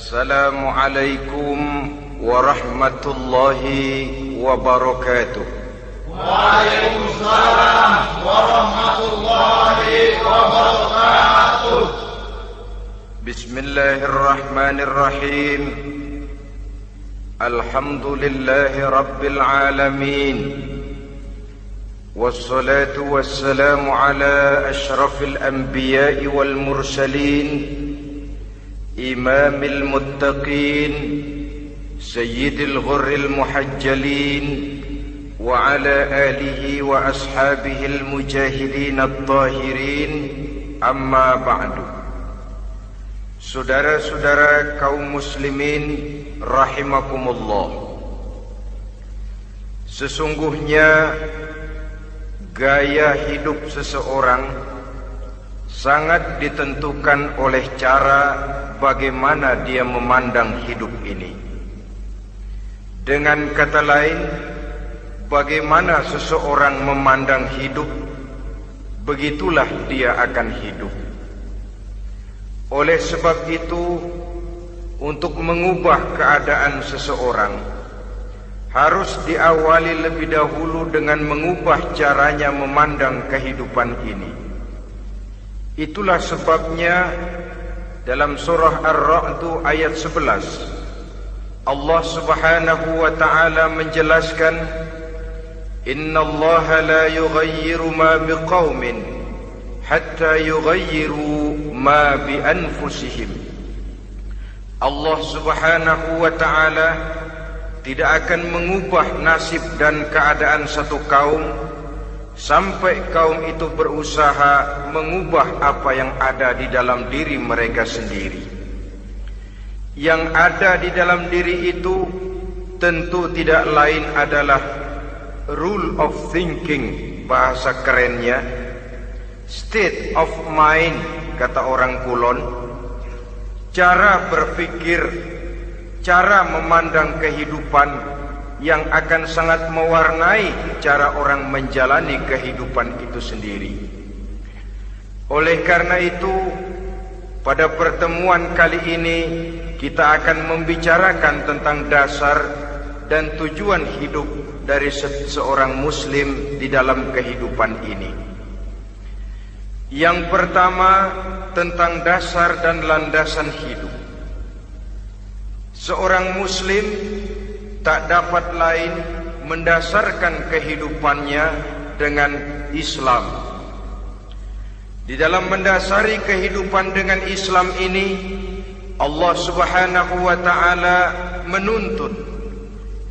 Assalamualaikum warahmatullahi wabarakatuh. Waalaikumsalam warahmatullahi wabarakatuh. Bismillahirrahmanirrahim. Alhamdulillahi rabbil alamin. Wassalatu wassalamu ala ashrafil anbiya'i wal mursalin, imamil muttaqin, sayyidil ghurril muhajjalin, wa ala alihi wa ashabihil mujahidin at-tahirin, amma ba'du. Saudara-saudara kaum muslimin rahimakumullah, sesungguhnya gaya hidup seseorang sangat ditentukan oleh cara bagaimana dia memandang hidup ini. Dengan kata lain, bagaimana seseorang memandang hidup, begitulah dia akan hidup. Oleh sebab itu, untuk mengubah keadaan seseorang harus diawali lebih dahulu dengan mengubah caranya memandang kehidupan ini. Itulah sebabnya dalam surah Ar-Ra'd ayat 11 Allah Subhanahu wa ta'ala menjelaskan, Innallaha la yughayyiru ma biqaumin hatta yughayyiru ma bi anfusihim. Allah Subhanahu wa ta'ala tidak akan mengubah nasib dan keadaan satu kaum sampai kaum itu berusaha mengubah apa yang ada di dalam diri mereka sendiri. Yang ada di dalam diri itu tentu tidak lain adalah rule of thinking, bahasa kerennya state of mind, kata orang Kulon, cara berpikir, cara memandang kehidupan yang akan sangat mewarnai cara orang menjalani kehidupan itu sendiri. Oleh karena itu, pada pertemuan kali ini kita akan membicarakan tentang dasar dan tujuan hidup dari seorang muslim di dalam kehidupan ini. Yang pertama, tentang dasar dan landasan hidup. Seorang muslim tak dapat lain mendasarkan kehidupannya dengan Islam. Di dalam mendasari kehidupan dengan Islam ini, Allah Subhanahu wa ta'ala menuntut,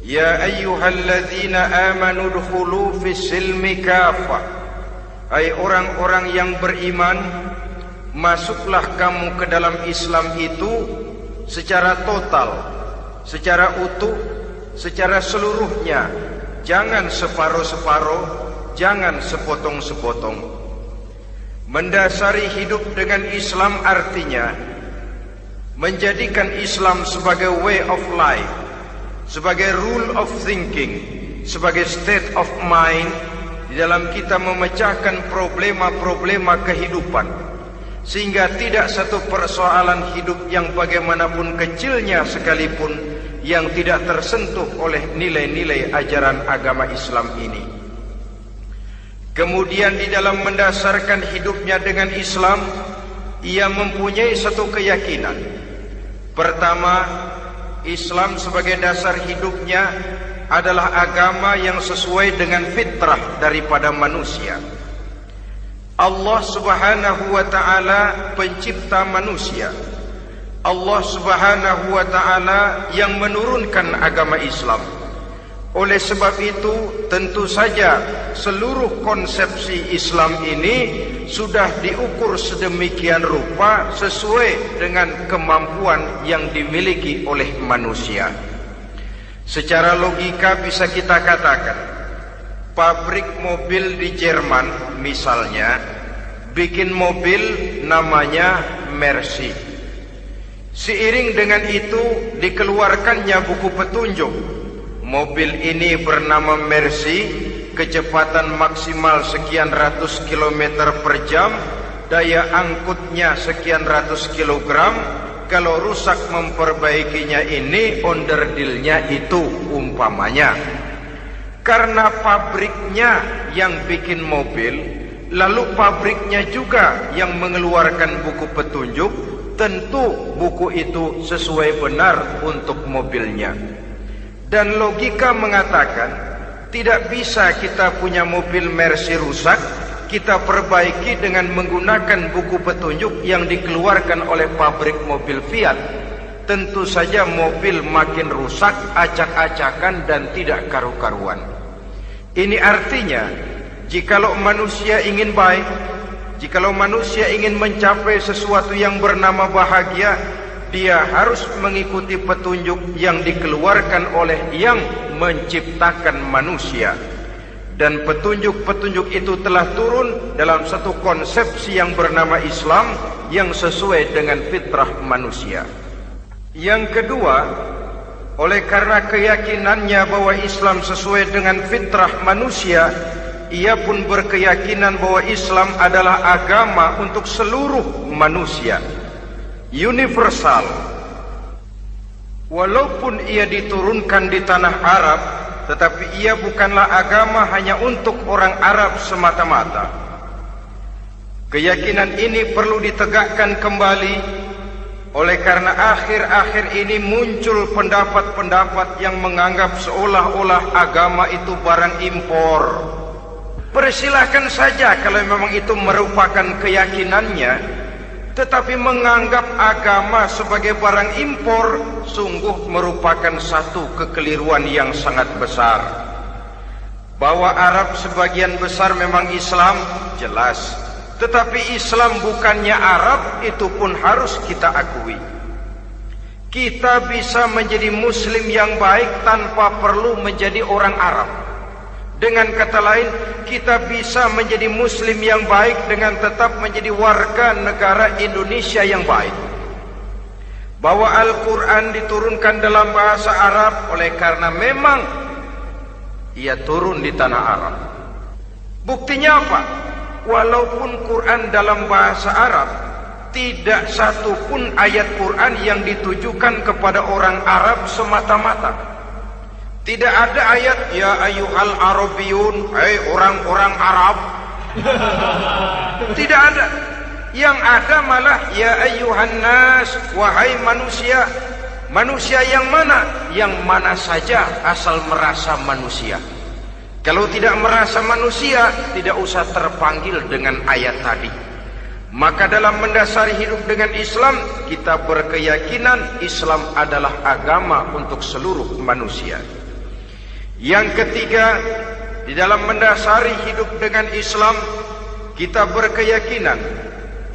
Ya ayyuhalladzina amanu dkhulu fis silmi kafah. Hai orang-orang yang beriman, masuklah kamu ke dalam Islam itu secara total, secara utuh, secara seluruhnya. Jangan separuh-separuh, jangan sepotong-sepotong. Mendasari hidup dengan Islam artinya menjadikan Islam sebagai way of life, sebagai rule of thinking, sebagai state of mind di dalam kita memecahkan problema-problema kehidupan, sehingga tidak satu persoalan hidup yang bagaimanapun kecilnya sekalipun yang tidak tersentuh oleh nilai-nilai ajaran agama Islam ini. Kemudian di dalam mendasarkan hidupnya dengan Islam, ia mempunyai satu keyakinan. Pertama, Islam sebagai dasar hidupnya adalah agama yang sesuai dengan fitrah daripada manusia. Allah Subhanahu wa ta'ala pencipta manusia. Allah Subhanahu wa ta'ala yang menurunkan agama Islam. Oleh sebab itu, tentu saja seluruh konsepsi Islam ini sudah diukur sedemikian rupa sesuai dengan kemampuan yang dimiliki oleh manusia. Secara logika bisa kita katakan, pabrik mobil di Jerman misalnya bikin mobil namanya Mercy. Seiring dengan itu dikeluarkannya buku petunjuk. Mobil ini bernama Mercy, kecepatan maksimal sekian ratus kilometer per jam, daya angkutnya sekian ratus kilogram, kalau rusak memperbaikinya ini onderdilnya itu umpamanya. Karena pabriknya yang bikin mobil, lalu pabriknya juga yang mengeluarkan buku petunjuk, tentu buku itu sesuai benar untuk mobilnya. Dan logika mengatakan tidak bisa kita punya mobil Mercy rusak, kita perbaiki dengan menggunakan buku petunjuk yang dikeluarkan oleh pabrik mobil Fiat. Tentu saja mobil makin rusak, acak-acakan dan tidak karu-karuan. Ini artinya, jikalau manusia ingin baik, jikalau manusia ingin mencapai sesuatu yang bernama bahagia, dia harus mengikuti petunjuk yang dikeluarkan oleh yang menciptakan manusia. Dan petunjuk-petunjuk itu telah turun dalam satu konsepsi yang bernama Islam yang sesuai dengan fitrah manusia. Yang kedua, oleh karena keyakinannya bahwa Islam sesuai dengan fitrah manusia, ia pun berkeyakinan bahwa Islam adalah agama untuk seluruh manusia, universal. Walaupun ia diturunkan di tanah Arab, tetapi ia bukanlah agama hanya untuk orang Arab semata-mata. Keyakinan ini perlu ditegakkan kembali, oleh karena akhir-akhir ini muncul pendapat-pendapat yang menganggap seolah-olah agama itu barang impor. Persilahkan saja kalau memang itu merupakan keyakinannya, tetapi menganggap agama sebagai barang impor sungguh merupakan satu kekeliruan yang sangat besar. Bahwa Arab sebagian besar memang Islam, jelas. Tetapi Islam bukannya Arab, itu pun harus kita akui. Kita bisa menjadi Muslim yang baik tanpa perlu menjadi orang Arab. Dengan kata lain, kita bisa menjadi Muslim yang baik dengan tetap menjadi warga negara Indonesia yang baik. Bahwa Al-Quran diturunkan dalam bahasa Arab oleh karena memang ia turun di tanah Arab. Buktinya apa? Walaupun Quran dalam bahasa Arab, tidak satu pun ayat Quran yang ditujukan kepada orang Arab semata-mata. Tidak ada ayat ya ayyuhal arabiyun, hai orang-orang Arab. Tidak ada. Yang ada malah ya ayyuhan nas, wahai manusia. Manusia yang mana? Yang mana saja asal merasa manusia. Kalau tidak merasa manusia, tidak usah terpanggil dengan ayat tadi. Maka dalam mendasari hidup dengan Islam, kita berkeyakinan Islam adalah agama untuk seluruh manusia. Yang ketiga, di dalam mendasari hidup dengan Islam, kita berkeyakinan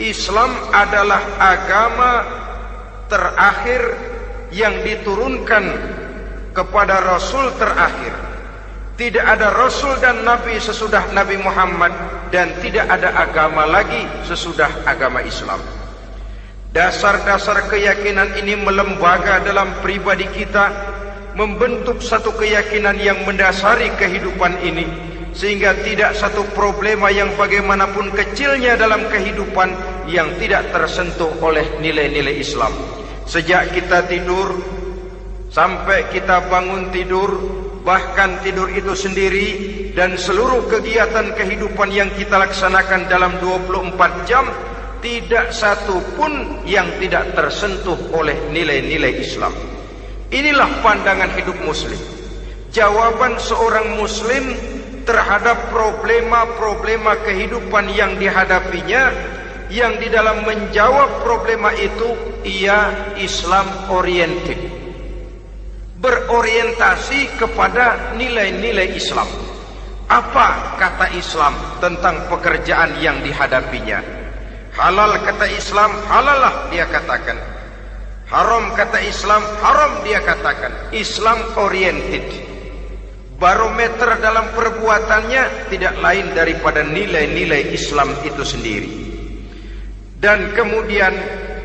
Islam adalah agama terakhir yang diturunkan kepada Rasul terakhir. Tidak ada Rasul dan Nabi sesudah Nabi Muhammad, dan tidak ada agama lagi sesudah agama Islam. Dasar-dasar keyakinan ini melembaga dalam pribadi kita, membentuk satu keyakinan yang mendasari kehidupan ini, sehingga tidak satu problema yang bagaimanapun kecilnya dalam kehidupan yang tidak tersentuh oleh nilai-nilai Islam. Sejak kita tidur sampai kita bangun tidur, bahkan tidur itu sendiri, dan seluruh kegiatan kehidupan yang kita laksanakan dalam 24 jam, tidak satu pun yang tidak tersentuh oleh nilai-nilai Islam. Inilah pandangan hidup Muslim. Jawaban seorang Muslim terhadap problema-problema kehidupan yang dihadapinya, yang di dalam menjawab problema itu ia Islam oriented, berorientasi kepada nilai-nilai Islam. Apa kata Islam tentang pekerjaan yang dihadapinya? Halal kata Islam, halallah dia katakan. Haram kata Islam, haram dia katakan. Islam oriented. Barometer dalam perbuatannya tidak lain daripada nilai-nilai Islam itu sendiri. Dan kemudian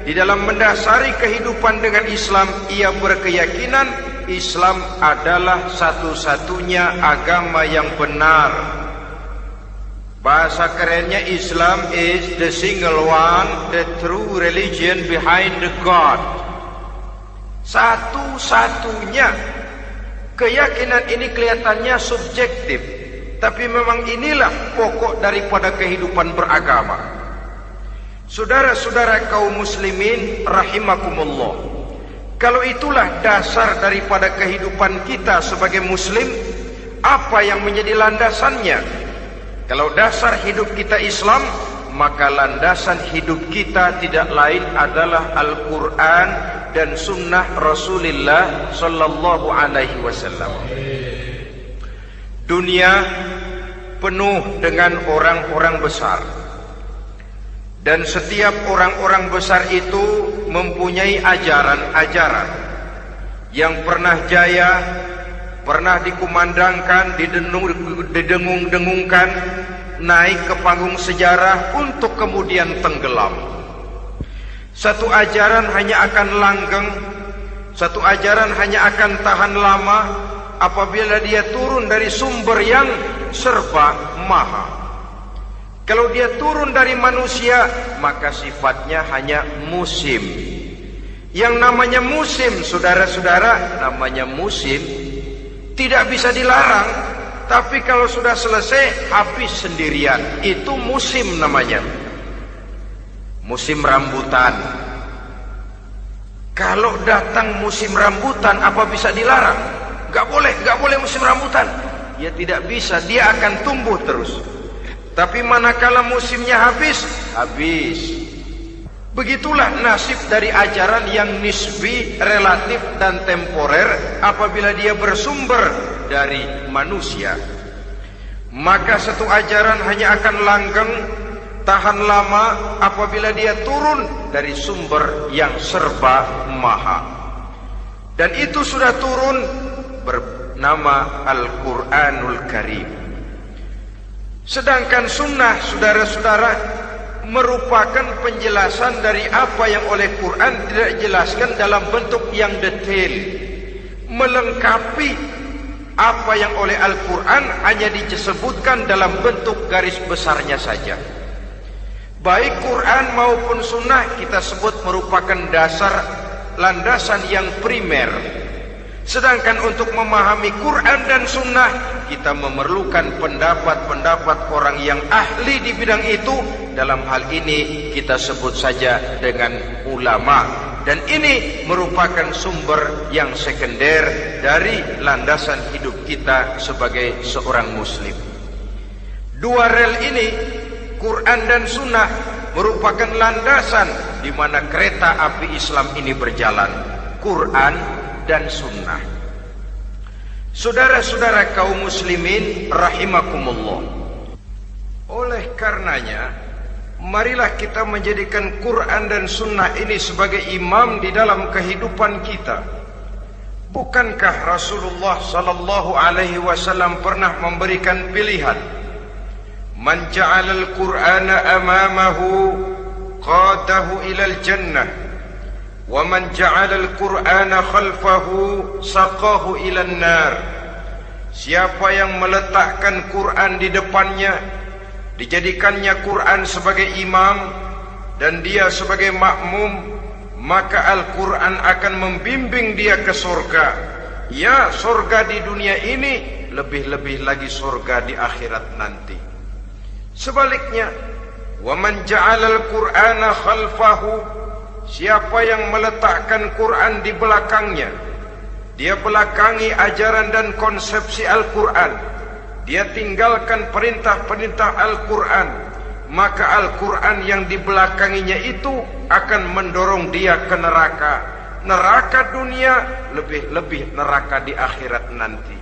di dalam mendasari kehidupan dengan Islam, ia berkeyakinan Islam adalah satu-satunya agama yang benar. Bahasa kerennya, Islam is the single one, the true religion behind the God. Satu-satunya. Keyakinan ini kelihatannya subjektif, tapi memang inilah pokok daripada kehidupan beragama. Saudara-saudara kaum muslimin rahimakumullah, kalau itulah dasar daripada kehidupan kita sebagai muslim, apa yang menjadi landasannya? Kalau dasar hidup kita Islam, maka landasan hidup kita tidak lain adalah Al-Quran dan Sunnah Rasulullah Sallallahu Alaihi Wasallam. Dunia penuh dengan orang-orang besar, dan setiap orang-orang besar itu mempunyai ajaran-ajaran yang pernah jaya, pernah dikumandangkan, didengung-dengungkan, naik ke panggung sejarah untuk kemudian tenggelam. Satu ajaran hanya akan langgeng, satu ajaran hanya akan tahan lama apabila dia turun dari sumber yang serba maha. Kalau dia turun dari manusia, maka sifatnya hanya musim. Yang namanya musim, saudara-saudara, namanya musim tidak bisa dilarang, tapi kalau sudah selesai habis sendirian. Itu musim namanya. Musim rambutan. Kalau datang musim rambutan, apa bisa dilarang? Gak boleh musim rambutan. Ya tidak bisa, dia akan tumbuh terus. Tapi manakala musimnya habis. Begitulah nasib dari ajaran yang nisbi, relatif dan temporer apabila dia bersumber dari manusia. Maka satu ajaran hanya akan langgeng, tahan lama apabila dia turun dari sumber yang serba maha. Dan itu sudah turun bernama Al-Quranul Karim. Sedangkan sunnah, saudara-saudara, merupakan penjelasan dari apa yang oleh Quran tidak dijelaskan dalam bentuk yang detail, melengkapi apa yang oleh Al-Quran hanya disebutkan dalam bentuk garis besarnya saja. Baik Quran maupun sunnah kita sebut merupakan dasar, landasan yang primer. Sedangkan untuk memahami Quran dan sunnah, kita memerlukan pendapat-pendapat orang yang ahli di bidang itu. Dalam hal ini kita sebut saja dengan ulama. Dan ini merupakan sumber yang sekunder dari landasan hidup kita sebagai seorang muslim. Dua rel ini, Quran dan sunnah, merupakan landasan di mana kereta api Islam ini berjalan. Quran dan sunnah. Saudara-saudara kaum muslimin rahimakumullah, oleh karenanya marilah kita menjadikan Quran dan sunnah ini sebagai imam di dalam kehidupan kita. Bukankah Rasulullah sallallahu alaihi wasallam pernah memberikan pilihan, man ja'alal Qur'ana amamahu qadahu ilal jannah wa man ja'alal Qur'ana khalfahu saqahu ilan nar. Siapa yang meletakkan Quran di depannya, dijadikannya Quran sebagai imam dan dia sebagai makmum, maka Al-Quran akan membimbing dia ke surga. Ya, surga di dunia ini, lebih-lebih lagi surga di akhirat nanti. Sebaliknya, wa man ja'alal Qur'ana khalfahu, siapa yang meletakkan Quran di belakangnya, dia belakangi ajaran dan konsepsi Al-Quran, dia tinggalkan perintah-perintah Al-Quran, maka Al-Quran yang dibelakanginya itu akan mendorong dia ke neraka. Neraka dunia, lebih-lebih neraka di akhirat nanti.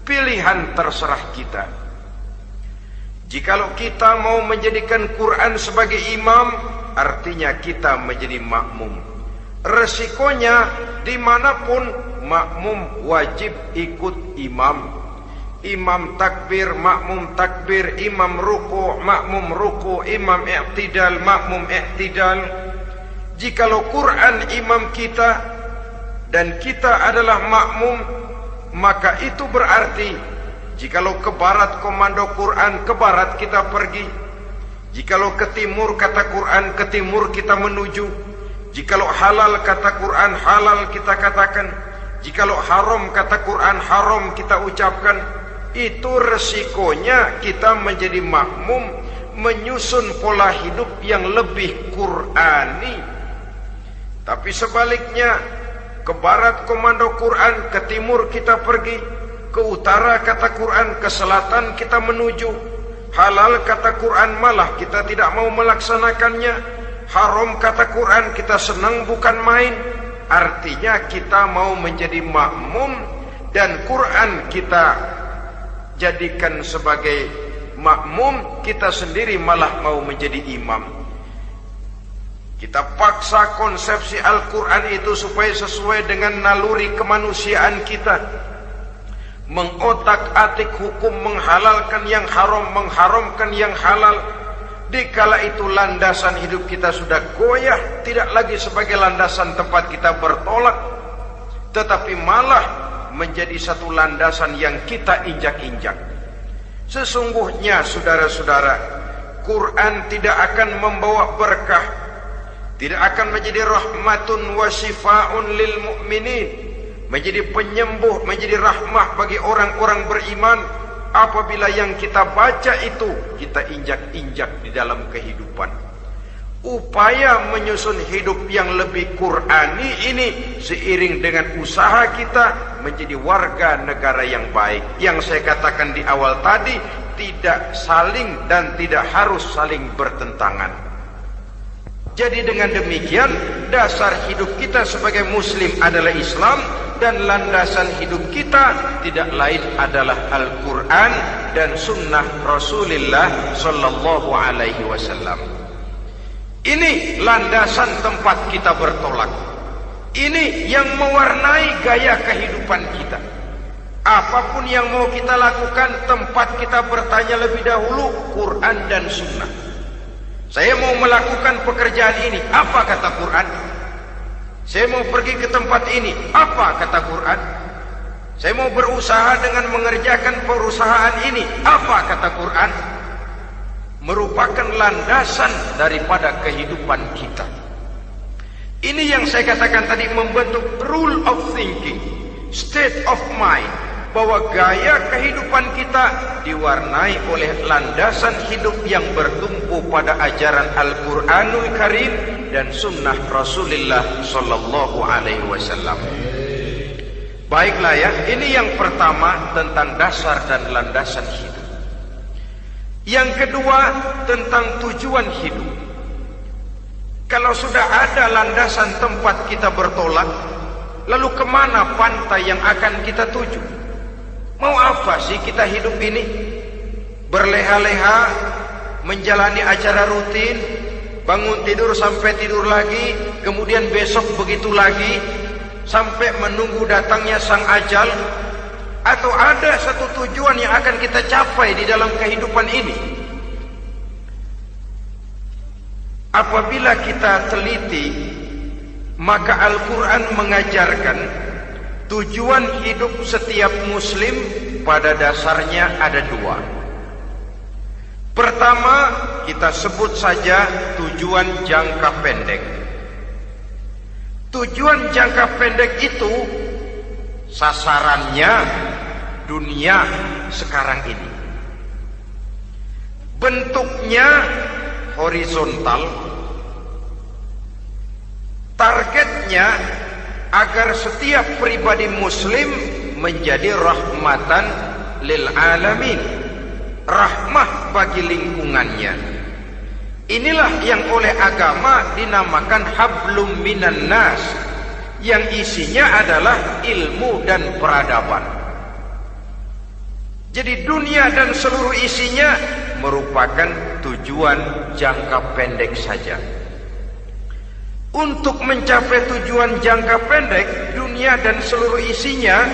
Pilihan terserah kita. Jikalau kita mau menjadikan Quran sebagai imam, artinya kita menjadi makmum. Resikonya dimanapun, makmum wajib ikut imam. Imam takbir, makmum takbir, imam ruku, makmum ruku, imam i'tidal, makmum i'tidal. Jikalau Quran imam kita dan kita adalah makmum, maka itu berarti Jikalau ke barat komando Quran, ke barat kita pergi. Jikalau ke timur kata Quran, ke timur kita menuju. Jikalau halal kata Quran, halal kita katakan. Jikalau haram kata Quran, haram kita ucapkan. Itu resikonya kita menjadi makmum, menyusun pola hidup yang lebih Qurani. Tapi sebaliknya, ke barat komando Quran, ke timur kita pergi. Ke utara kata Quran, ke selatan kita menuju. Halal kata Quran, malah kita tidak mau melaksanakannya. Haram kata Quran, kita senang bukan main. Artinya kita mau menjadi makmum, dan Quran kita jadikan sebagai makmum, kita sendiri malah mau menjadi imam. Kita paksa konsepsi Al-Quran itu supaya sesuai dengan naluri kemanusiaan kita. Mengotak-atik hukum, menghalalkan yang haram, mengharamkan yang halal. Dikala itu landasan hidup kita sudah goyah, tidak lagi sebagai landasan tempat kita bertolak, tetapi malah menjadi satu landasan yang kita injak-injak. Sesungguhnya saudara-saudara, Quran tidak akan membawa berkah, tidak akan menjadi rahmatun wa syifaun lil mu'minin, menjadi penyembuh, menjadi rahmah bagi orang-orang beriman, apabila yang kita baca itu kita injak-injak di dalam kehidupan. Upaya menyusun hidup yang lebih Qurani ini seiring dengan usaha kita menjadi warga negara yang baik. Yang saya katakan di awal tadi, tidak saling dan tidak harus saling bertentangan. Jadi dengan demikian, dasar hidup kita sebagai muslim adalah Islam, dan landasan hidup kita tidak lain adalah Al-Quran dan sunnah Rasulullah sallallahu alaihi wasallam. Ini landasan tempat kita bertolak. Ini yang mewarnai gaya kehidupan kita. Apapun yang mau kita lakukan, tempat kita bertanya lebih dahulu Quran dan sunnah. Saya mau melakukan pekerjaan ini, apa kata Quran? Saya mau pergi ke tempat ini, apa kata Quran? Saya mau berusaha dengan mengerjakan perusahaan ini, apa kata Quran? Merupakan landasan daripada kehidupan kita. Ini yang saya katakan tadi, membentuk rule of thinking, state of mind, bahwa gaya kehidupan kita diwarnai oleh landasan hidup yang bertumpu pada ajaran Al-Quranul Karim dan sunnah Rasulullah sallallahu alaihi wasallam. Baiklah ya, ini yang pertama tentang dasar dan landasan hidup. Yang kedua tentang tujuan hidup. Kalau sudah ada landasan tempat kita bertolak, lalu kemana pantai yang akan kita tuju? Mau apa sih kita hidup ini? Berleha-leha, menjalani acara rutin, bangun tidur sampai tidur lagi, kemudian besok begitu lagi, sampai menunggu datangnya sang ajal? Atau ada satu tujuan yang akan kita capai di dalam kehidupan ini? Apabila kita teliti, maka Al-Quran mengajarkan tujuan hidup setiap muslim pada dasarnya ada dua. Pertama, kita sebut saja tujuan jangka pendek. Tujuan jangka pendek itu sasarannya dunia sekarang ini. Bentuknya horizontal. Targetnya agar setiap pribadi muslim menjadi rahmatan lil alamin, rahmah bagi lingkungannya. Inilah yang oleh agama dinamakan hablum minan nas, yang isinya adalah ilmu dan peradaban. Jadi dunia dan seluruh isinya merupakan tujuan jangka pendek saja. Untuk mencapai tujuan jangka pendek, dunia dan seluruh isinya,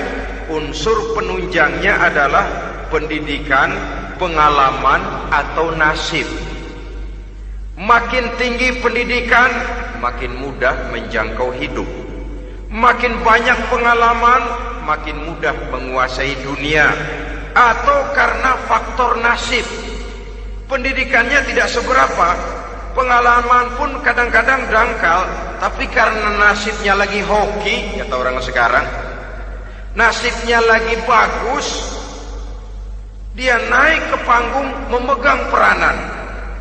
unsur penunjangnya adalah pendidikan, pengalaman, atau nasib. Makin tinggi pendidikan, makin mudah menjangkau hidup. Makin banyak pengalaman, makin mudah menguasai dunia. atau karena faktor nasib. Pendidikannya tidak seberapa, pengalaman pun kadang-kadang dangkal, tapi karena nasibnya lagi hoki, kata orang sekarang, nasibnya lagi bagus, dia naik ke panggung memegang peranan.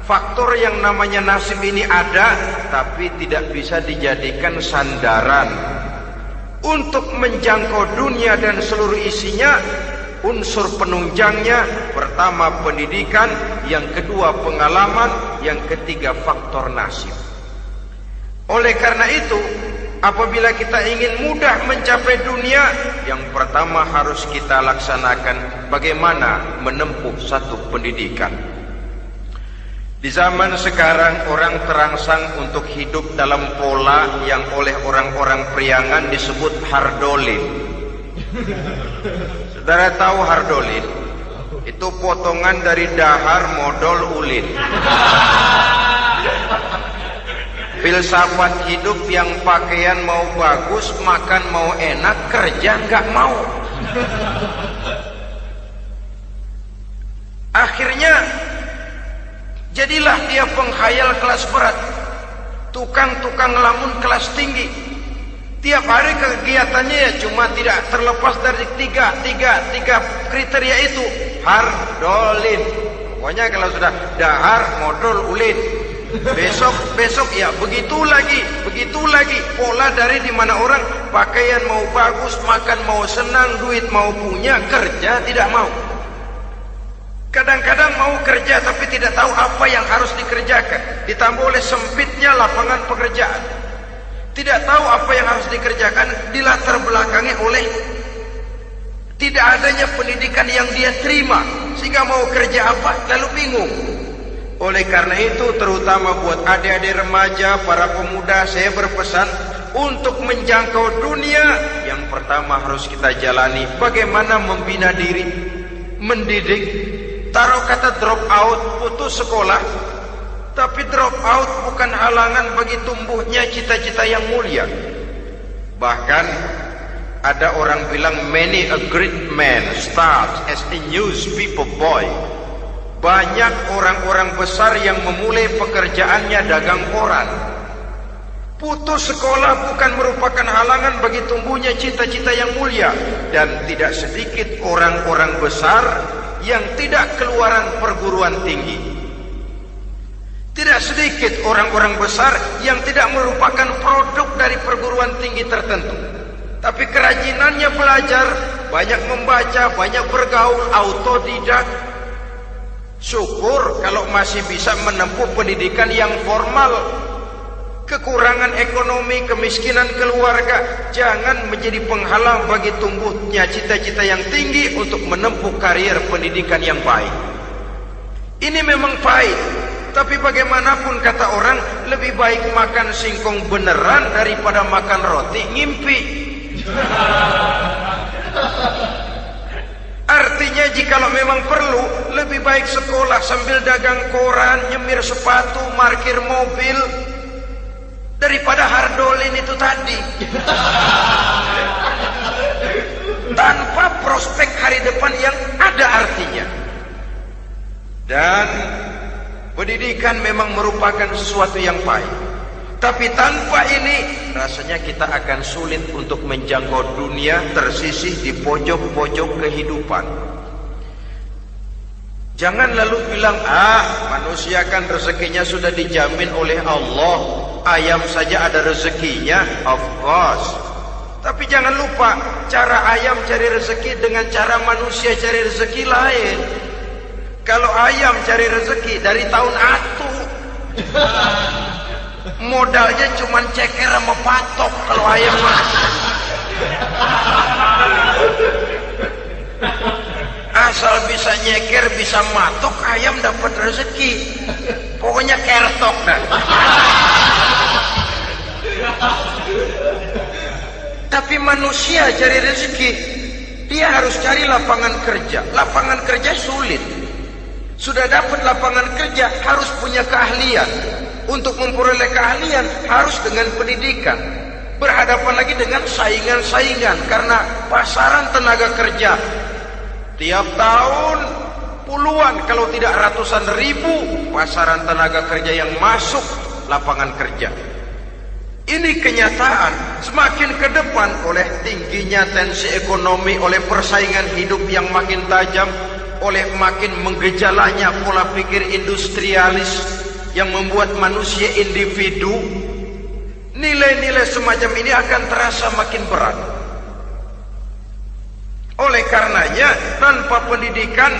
Faktor yang namanya nasib ini ada, tapi tidak bisa dijadikan sandaran untuk menjangkau dunia dan seluruh isinya. Unsur penunjangnya, pertama pendidikan, yang kedua pengalaman, yang ketiga faktor nasib. Oleh karena itu, apabila kita ingin mudah mencapai dunia, yang pertama harus kita laksanakan bagaimana menempuh satu pendidikan. Di zaman sekarang orang terangsang untuk hidup dalam pola yang oleh orang-orang priangan disebut hardolin. Saudara tahu hardolin? Itu potongan dari dahar modal ulin. Filsafat hidup yang pakaian mau bagus, makan mau enak, kerja nggak mau. Akhirnya jadilah dia penghayal kelas berat, tukang-tukang lamun kelas tinggi. Tiap hari kegiatannya ya cuma tidak terlepas dari tiga kriteria itu. Hardolin. Pokoknya kalau sudah dahar, modal, ulin. Besok ya begitu lagi. Pola dari dimana orang pakaian mau bagus, makan mau senang, duit mau punya, kerja tidak mau. Kadang-kadang mau kerja tapi tidak tahu apa yang harus dikerjakan. Ditambah oleh sempitnya lapangan pekerjaan. Tidak tahu apa yang harus dikerjakan, dilatar belakangi oleh tidak adanya pendidikan yang dia terima, sehingga mau kerja apa lalu bingung. Oleh karena itu, terutama buat adik-adik remaja, para pemuda, saya berpesan untuk menjangkau dunia, yang pertama harus kita jalani bagaimana membina diri, mendidik. Taruh kata drop out, putus sekolah. Tapi drop out bukan halangan bagi tumbuhnya cita-cita yang mulia. Bahkan ada orang bilang many a great man starts as a newspaper boy. Banyak orang-orang besar yang memulai pekerjaannya dagang koran. Putus sekolah bukan merupakan halangan bagi tumbuhnya cita-cita yang mulia. Dan tidak sedikit orang-orang besar yang tidak keluaran perguruan tinggi. Tidak sedikit orang-orang besar yang tidak merupakan produk dari perguruan tinggi tertentu, tapi kerajinannya belajar, banyak membaca, banyak bergaul, autodidak. Syukur kalau masih bisa menempuh pendidikan yang formal. Kekurangan ekonomi, kemiskinan keluarga jangan menjadi penghalang bagi tumbuhnya cita-cita yang tinggi untuk menempuh karier pendidikan yang baik. Ini memang pahit. Tapi bagaimanapun kata orang, lebih baik makan singkong beneran daripada makan roti ngimpi. Artinya jikalau memang perlu, lebih baik sekolah sambil dagang koran, nyemir sepatu, parkir mobil, daripada hardolin itu tadi. Tanpa prospek hari depan yang ada artinya. Dan pendidikan memang merupakan sesuatu yang pahit. Tapi tanpa ini, rasanya kita akan sulit untuk menjangkau dunia, tersisih di pojok-pojok kehidupan. Jangan lalu bilang, manusia kan rezekinya sudah dijamin oleh Allah. Ayam saja ada rezekinya, of course. Tapi jangan lupa, cara ayam cari rezeki dengan cara manusia cari rezeki lain. Kalau ayam cari rezeki dari tahun atu, modalnya cuma ceker sama patok. Kalau ayam mah asal bisa nyeker, bisa matok, ayam dapat rezeki. Pokoknya kertok dah. Tapi manusia cari rezeki, dia harus cari lapangan kerja. Lapangan kerja sulit. Sudah dapat lapangan kerja, harus punya keahlian. Untuk memperoleh keahlian, harus dengan pendidikan. Berhadapan lagi dengan saingan-saingan, karena pasaran tenaga kerja Tiap tahun puluhan kalau tidak ratusan ribu pasaran tenaga kerja yang masuk lapangan kerja. Ini kenyataan. Semakin ke depan oleh tingginya tensi ekonomi, oleh persaingan hidup yang makin tajam, oleh makin menggejalanya pola pikir industrialis yang membuat manusia individu, nilai-nilai semacam ini akan terasa makin berat. Oleh karenanya, tanpa pendidikan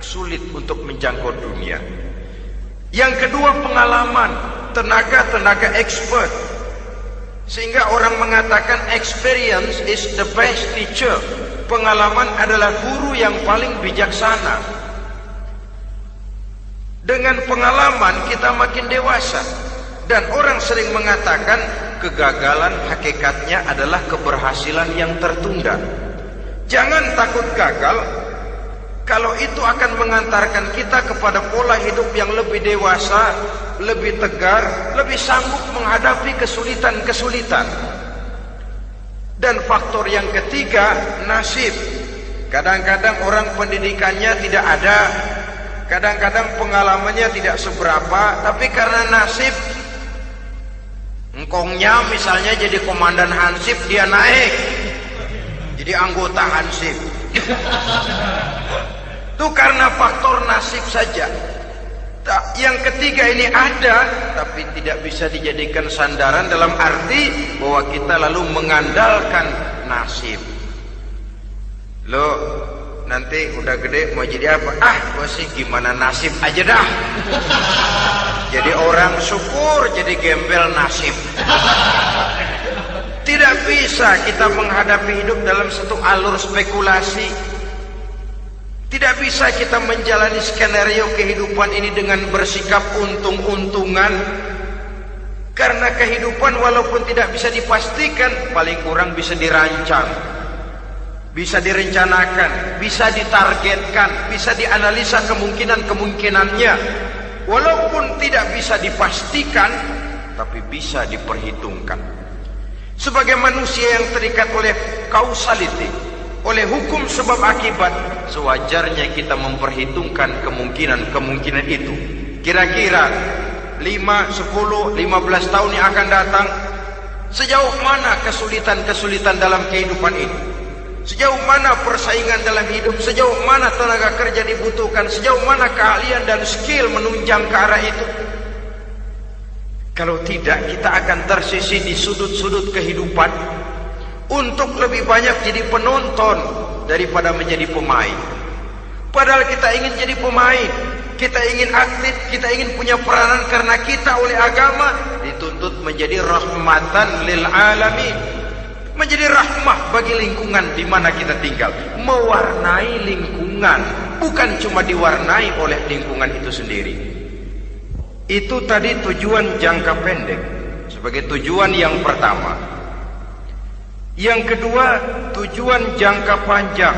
sulit untuk menjangkau dunia. Yang kedua, pengalaman, tenaga expert. Sehingga orang mengatakan experience is the best teacher. Pengalaman adalah guru yang paling bijaksana. Dengan pengalaman kita makin dewasa. Dan orang sering mengatakan kegagalan hakikatnya adalah keberhasilan yang tertunda. Jangan takut gagal, kalau itu akan mengantarkan kita kepada pola hidup yang lebih dewasa, lebih tegar, lebih sanggup menghadapi kesulitan-kesulitan. Dan faktor yang ketiga, nasib. Kadang-kadang orang pendidikannya tidak ada, kadang-kadang pengalamannya tidak seberapa, tapi karena nasib, engkongnya misalnya jadi komandan Hansip, dia naik jadi anggota Hansip. Itu karena faktor nasib saja. Yang ketiga ini ada, tapi tidak bisa dijadikan sandaran dalam arti bahwa kita lalu mengandalkan nasib. Lo nanti udah gede mau jadi apa? Gua sih gimana nasib aja dah. Jadi orang syukur, jadi gembel nasib. Tidak bisa kita menghadapi hidup dalam satu alur spekulasi. Tidak bisa kita menjalani skenario kehidupan ini dengan bersikap untung-untungan. Karena kehidupan walaupun tidak bisa dipastikan, paling kurang bisa dirancang, bisa direncanakan, bisa ditargetkan, bisa dianalisa kemungkinan-kemungkinannya. Walaupun tidak bisa dipastikan, tapi bisa diperhitungkan. Sebagai manusia yang terikat oleh causality, oleh hukum sebab akibat, sewajarnya kita memperhitungkan kemungkinan-kemungkinan itu. Kira-kira 5, 10, 15 tahun yang akan datang, sejauh mana kesulitan-kesulitan dalam kehidupan ini, sejauh mana persaingan dalam hidup, sejauh mana tenaga kerja dibutuhkan, sejauh mana keahlian dan skill menunjang ke arah itu. Kalau tidak, kita akan tersisih di sudut-sudut kehidupan untuk lebih banyak jadi penonton daripada menjadi pemain. Padahal kita ingin jadi pemain, kita ingin aktif, kita ingin punya peranan karena kita oleh agama dituntut menjadi rahmatan lil alamin, menjadi rahmah bagi lingkungan di mana kita tinggal, mewarnai lingkungan, bukan cuma diwarnai oleh lingkungan itu sendiri. Itu tadi tujuan jangka pendek sebagai tujuan yang pertama. Yang kedua, tujuan jangka panjang.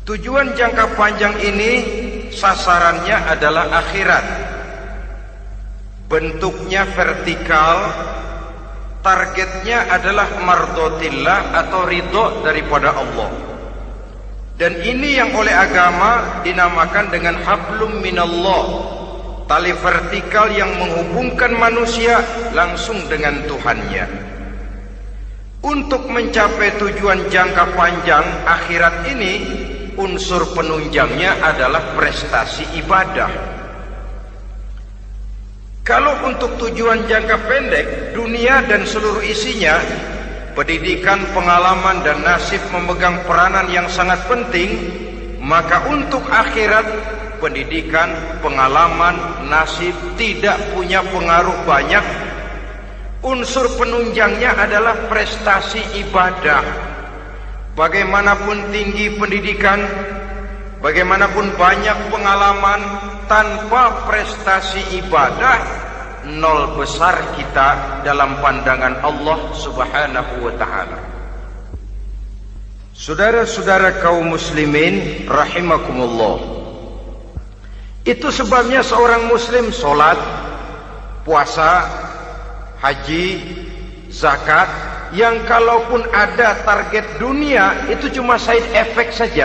Tujuan jangka panjang ini sasarannya adalah akhirat. Bentuknya vertikal, targetnya adalah mardotillah atau ridho daripada Allah. Dan ini yang oleh agama dinamakan dengan hablum minallah, tali vertikal yang menghubungkan manusia langsung dengan Tuhannya. Untuk mencapai tujuan jangka panjang akhirat ini, unsur penunjangnya adalah prestasi ibadah. Kalau untuk tujuan jangka pendek, dunia dan seluruh isinya, pendidikan, pengalaman dan nasib memegang peranan yang sangat penting, maka untuk akhirat, pendidikan, pengalaman, nasib tidak punya pengaruh banyak. Unsur penunjangnya adalah prestasi ibadah. Bagaimanapun tinggi pendidikan, bagaimanapun banyak pengalaman, tanpa prestasi ibadah, nol besar kita dalam pandangan Allah Subhanahu wa ta'ala. Saudara-saudara kaum muslimin rahimakumullah, itu sebabnya seorang muslim sholat, puasa, haji, zakat, yang kalaupun ada target dunia itu cuma side effect saja.